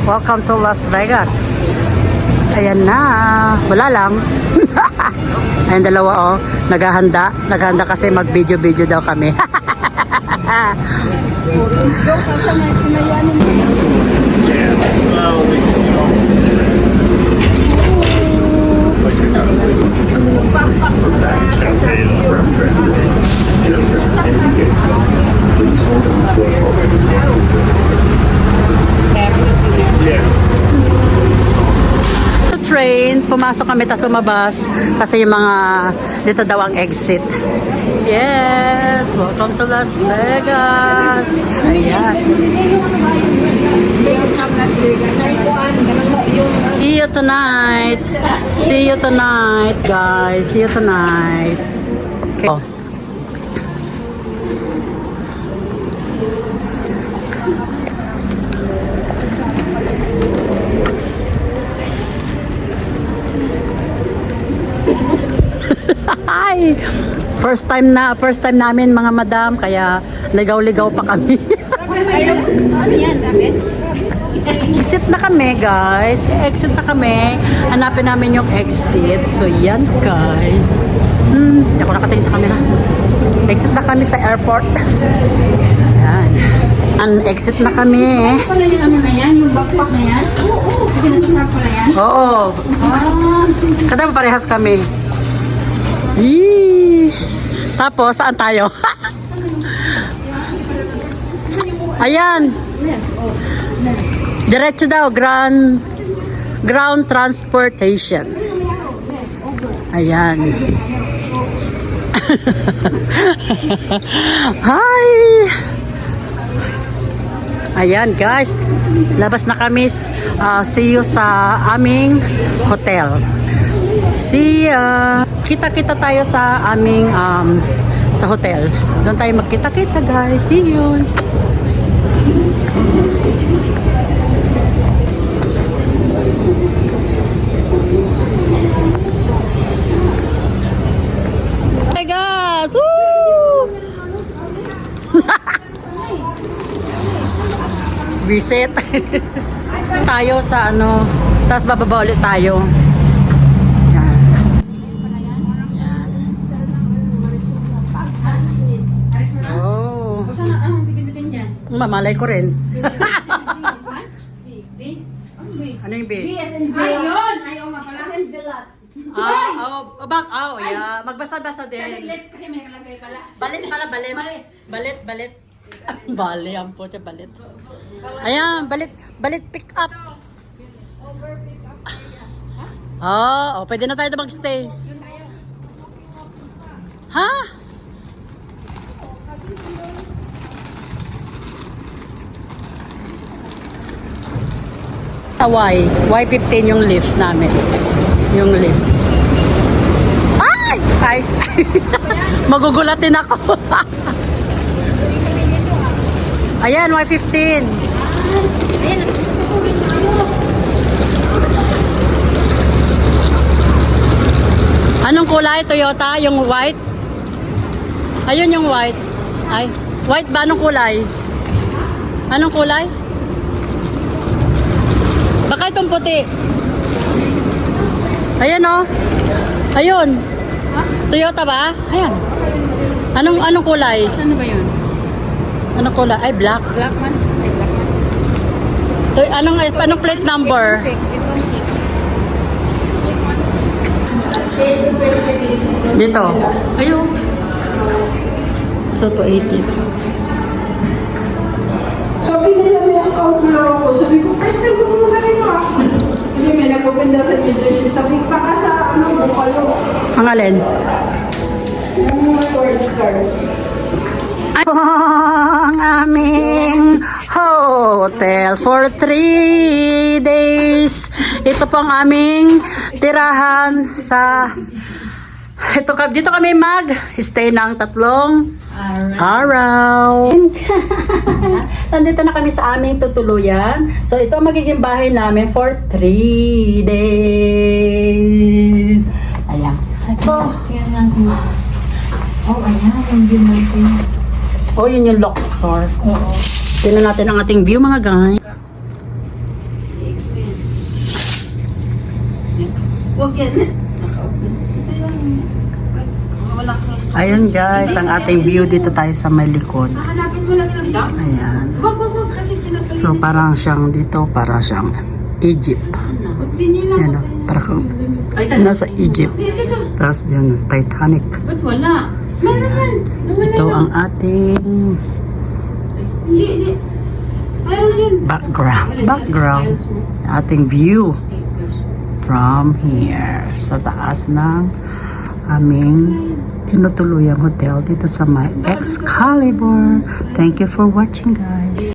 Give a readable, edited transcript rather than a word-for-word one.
Welcome to Las Vegas. Ayan na. Wala lang. Ayan dalawa naghahanda. Naghahanda kasi mag-video-video daw kami. Train, pumasok kami tapos lumabas kasi yung mga dito daw ang exit. Yes, welcome to Las Vegas. Ayan. See you tonight. See you tonight, guys. See you tonight. Okay. Oh. Hi! First time namin mga madam, kaya ligaw-ligaw pa kami. Ano yan, David? Exit na kami, guys. Exit na kami. Hanapin namin yung exit. So, yan, guys. Hindi ako nakatingin sa camera. Exit na kami sa airport. Yan. Exit na kami. Ano pala yung ano na yan? Yung backpack na yan? Oo. Kasi nasasak ko na yan? Oo. Kada parehas kami. Yee. Tapos, saan tayo? Ayan. Diretso daw, ground transportation. Ayan. Hi! Ayan guys, labas na kami. See you sa aming hotel. See ya! Kita-kita tayo sa aming sa hotel. Doon tayo magkita-kita guys. See you! Hey guys! Woo! Visit. Tayo sa ano, tapos bababa ulit tayo. Yan. Yan. Oh. Anong bibindutin dyan? Mamalay ko rin. B? Ano yung B? Ayun! Ayaw nga pala. Yeah. Magbasa-basa din. Let kasi may nakalagay pala. Balit pala, balit. Balit. Bali, ang po siya, balit. Ayan, balit pick up. Pwede na tayo na mag-stay. Ha? Y15 yung lift namin. Yung lift. Ay! Magugulatin ako. Ayan, Y15. Ayan. Anong kulay? Toyota? Yung white? Ayun yung white. Ay, white ba? Anong kulay? Anong kulay? Baka itong puti. Ayan o. Ayun. Toyota ba? Ayan. Anong kulay? Ano ba yun? Anong kulay? Ay, black. Black man? Ay, black man. Anong plate number? 816. Dito. Ayun. So, 280. Sabi nila may account na ako. Sabi ko, first time ko pumunta rin ako. Hindi, may nag-open daw sa New Jersey. Sabi ko, baka sa Bukalo. Ang alin? Yung rewards card. Ay, ang aming hotel for 3 days. Ito po ang aming tirahan sa dito kami mag-stay ng 3 araw. Nandito na kami sa aming tutuluyan. So ito ang magiging bahay namin for 3 days. Ayan. So, ayan, yung view natin. yun yung Luxor. Oo. Tingnan natin ang ating view mga guys. Huwag yan. Wala kasing storage. Ayun guys, ang ating view dito tayo sa may likod. Hanapin mo lang yung dog. Ayan. Wag. Kasi pinapalinis. So parang siyang dito, parang siyang Egypt. Huwag din nyo lang. Yan o, parang Ay, talaga. nasa Egypt. Dito. Tapos yan, Titanic. Ba't wala? Meron yan. Nawala Ito na. ang ating Hindi. Meron yun. background. Ating view from here sa taas ng aming tinutuluyang hotel dito sa may Excalibur. Thank you for watching guys.